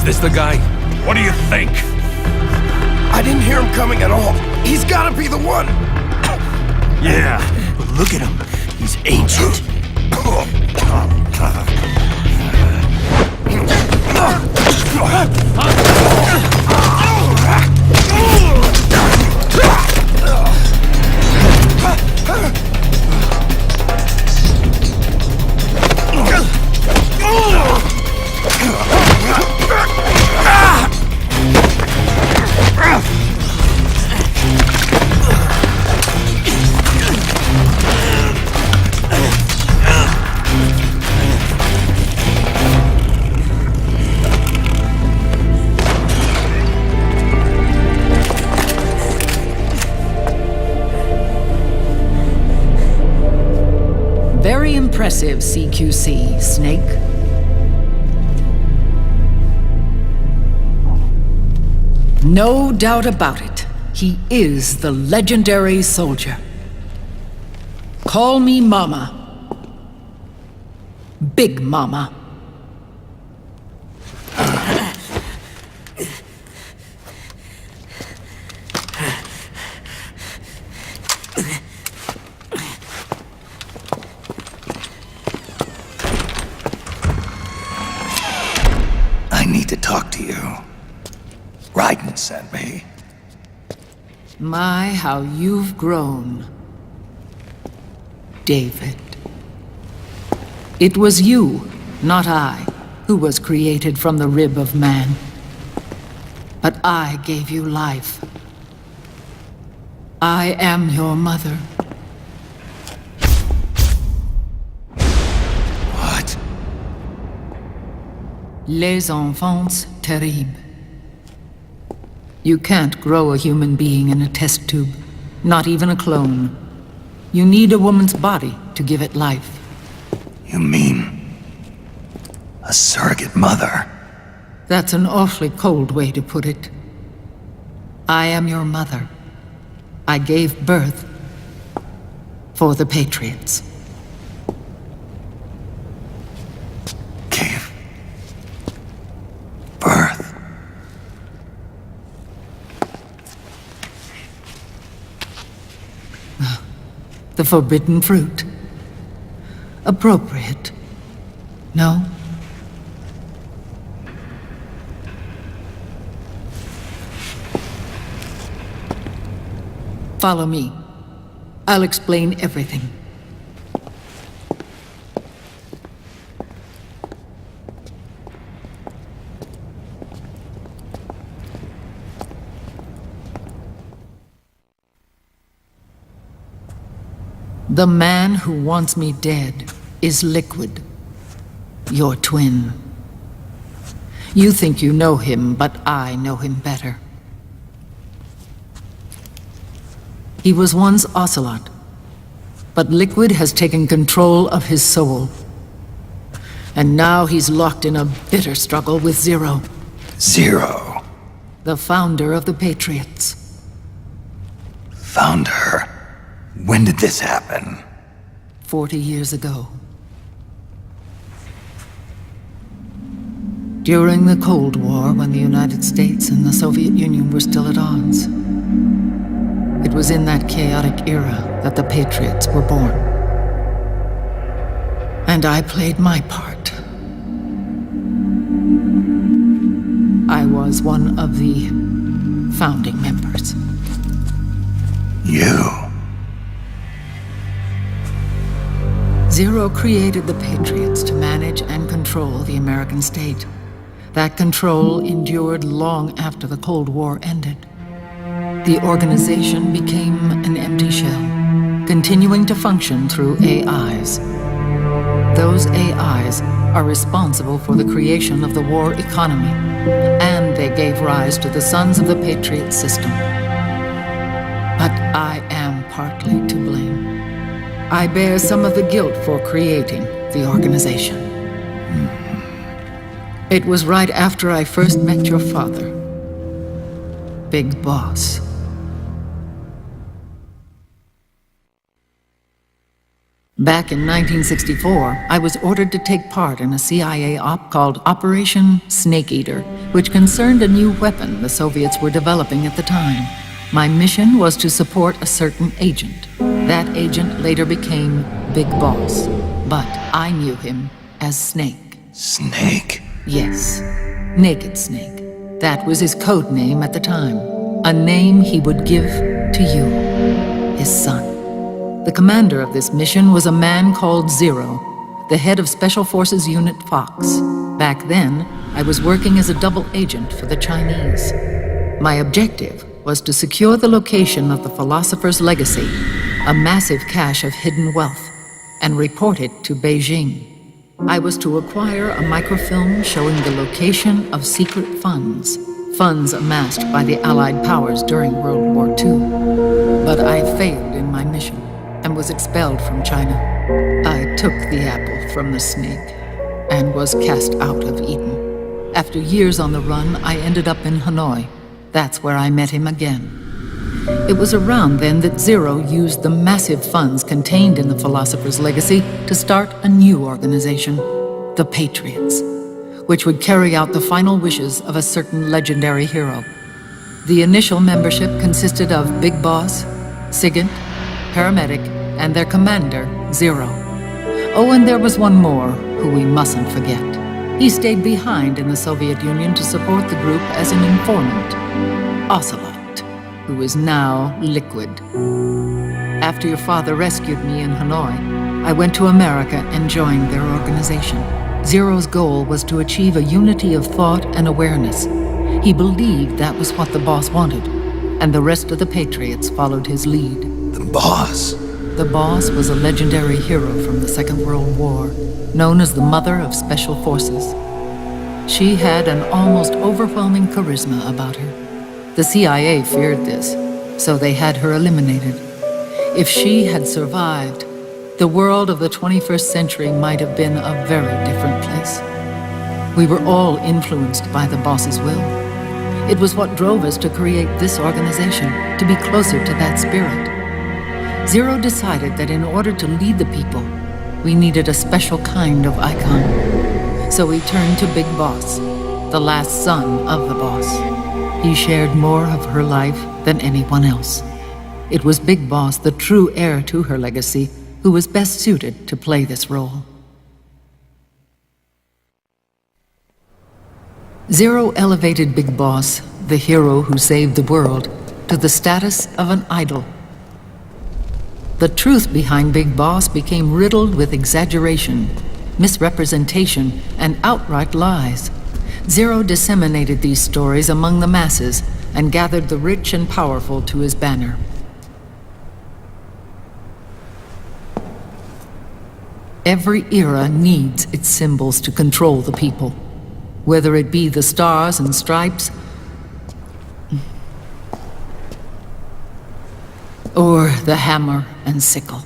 this the guy? What do you think? I didn't hear him coming at all. He's gotta be the one! Yeah, but look at him. He's ancient. Very impressive, CQC, Snake. No doubt about it. He is the legendary soldier. Call me Mama. Big Mama. I need to talk to you. Raiden sent me. My, how you've grown, David. It was you, not I, who was created from the rib of man. But I gave you life. I am your mother. What? Les enfants terribles. You can't grow a human being in a test tube, not even a clone. You need a woman's body to give it life. You mean... a surrogate mother? That's an awfully cold way to put it. I am your mother. I gave birth for the Patriots. Gave... birth? The forbidden fruit. Appropriate. No? Follow me. I'll explain everything. The man who wants me dead is Liquid, your twin. You think you know him, but I know him better. He was once Ocelot, but Liquid has taken control of his soul. And now he's locked in a bitter struggle with Zero. Zero? The founder of the Patriots. Founder? When did this happen? 40 years ago. During the Cold War, when the United States and the Soviet Union were still at odds. It was in that chaotic era that the Patriots were born. And I played my part. I was one of the founding members. You? Zero created the Patriots to manage and control the American state. That control endured long after the Cold War ended. The organization became an empty shell, continuing to function through AIs. Those AIs are responsible for the creation of the war economy, and they gave rise to the Sons of the Patriot system. But I am partly to blame. I bear some of the guilt for creating the organization. It was right after I first met your father, Big Boss. Back in 1964, I was ordered to take part in a CIA op called Operation Snake Eater, which concerned a new weapon the Soviets were developing at the time. My mission was to support a certain agent. That agent later became Big Boss, but I knew him as Snake. Snake? Yes, Naked Snake. That was his code name at the time, a name he would give to you, his son. The commander of this mission was a man called Zero, the head of Special Forces Unit Fox. Back then, I was working as a double agent for the Chinese. My objective was to secure the location of the Philosopher's Legacy, a massive cache of hidden wealth, and report it to Beijing. I was to acquire a microfilm showing the location of secret funds amassed by the Allied powers during World War II. But I failed in my mission and was expelled from China. I took the apple from the snake and was cast out of Eden. After years on the run, I ended up in Hanoi. That's where I met him again. It was around then that Zero used the massive funds contained in the Philosopher's Legacy to start a new organization, the Patriots, which would carry out the final wishes of a certain legendary hero. The initial membership consisted of Big Boss, SIGINT, Paramedic, and their commander, Zero. Oh, and there was one more who we mustn't forget. He stayed behind in the Soviet Union to support the group as an informant, Ocelot, who is now Liquid. After your father rescued me in Hanoi, I went to America and joined their organization. Zero's goal was to achieve a unity of thought and awareness. He believed that was what the boss wanted, and the rest of the Patriots followed his lead. The boss? The boss was a legendary hero from the Second World War, known as the Mother of Special Forces. She had an almost overwhelming charisma about her. The CIA feared this, so they had her eliminated. If she had survived, the world of the 21st century might have been a very different place. We were all influenced by the boss's will. It was what drove us to create this organization, to be closer to that spirit. Zero decided that in order to lead the people, we needed a special kind of icon. So we turned to Big Boss, the last son of the boss. He shared more of her life than anyone else. It was Big Boss, the true heir to her legacy, who was best suited to play this role. Zero elevated Big Boss, the hero who saved the world, to the status of an idol. The truth behind Big Boss became riddled with exaggeration, misrepresentation, and outright lies. Zero disseminated these stories among the masses and gathered the rich and powerful to his banner. Every era needs its symbols to control the people, whether it be the stars and stripes or the hammer and sickle.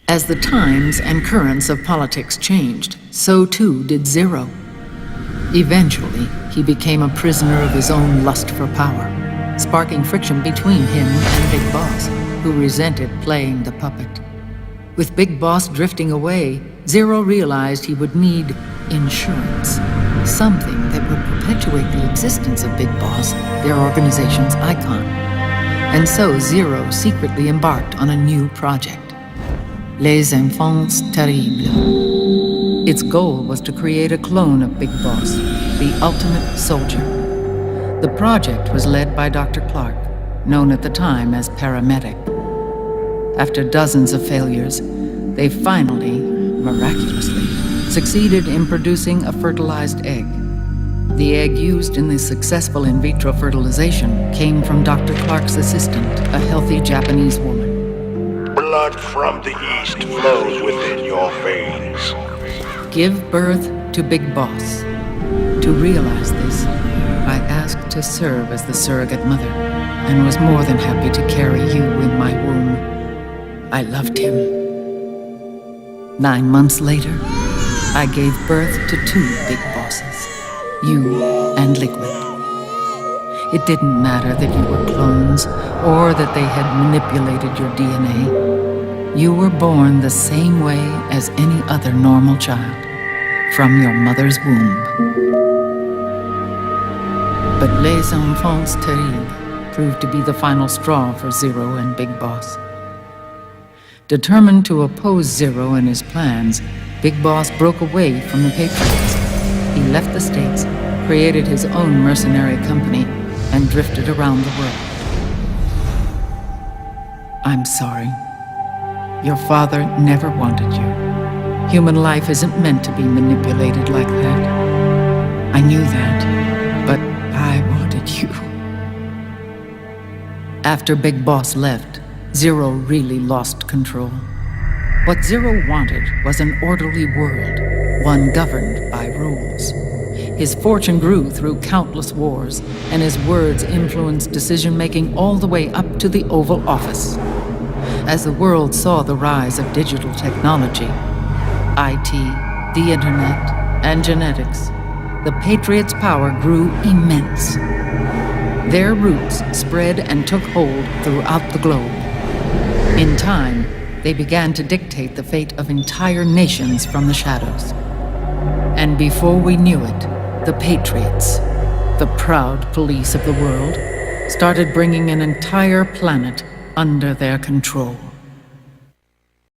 As the times and currents of politics changed, so too did Zero. Eventually, he became a prisoner of his own lust for power, sparking friction between him and Big Boss, who resented playing the puppet. With Big Boss drifting away, Zero realized he would need insurance, something that would perpetuate the existence of Big Boss, their organization's icon. And so Zero secretly embarked on a new project, Les Enfants Terribles. Its goal was to create a clone of Big Boss, the ultimate soldier. The project was led by Dr. Clark, known at the time as Paramedic. After dozens of failures, they finally, miraculously, succeeded in producing a fertilized egg. The egg used in the successful in vitro fertilization came from Dr. Clark's assistant, a healthy Japanese woman. Blood from the east flows within your veins. Give birth to Big Boss. To realize this, I asked to serve as the surrogate mother, and was more than happy to carry you in my womb. I loved him. 9 months later, I gave birth to 2 Big Bosses, you and Liquid. It didn't matter that you were clones or that they had manipulated your DNA. You were born the same way as any other normal child, from your mother's womb. But Les Enfants Terribles proved to be the final straw for Zero and Big Boss. Determined to oppose Zero and his plans, Big Boss broke away from the Patriots. He left the States, created his own mercenary company, and drifted around the world. I'm sorry. Your father never wanted you. Human life isn't meant to be manipulated like that. I knew that, but I wanted you. After Big Boss left, Zero really lost control. What Zero wanted was an orderly world, one governed by rules. His fortune grew through countless wars, and his words influenced decision-making all the way up to the Oval Office. As the world saw the rise of digital technology, IT, the internet, and genetics, the Patriots' power grew immense. Their roots spread and took hold throughout the globe. In time, they began to dictate the fate of entire nations from the shadows. And before we knew it, the Patriots, the proud police of the world, started bringing an entire planet under their control.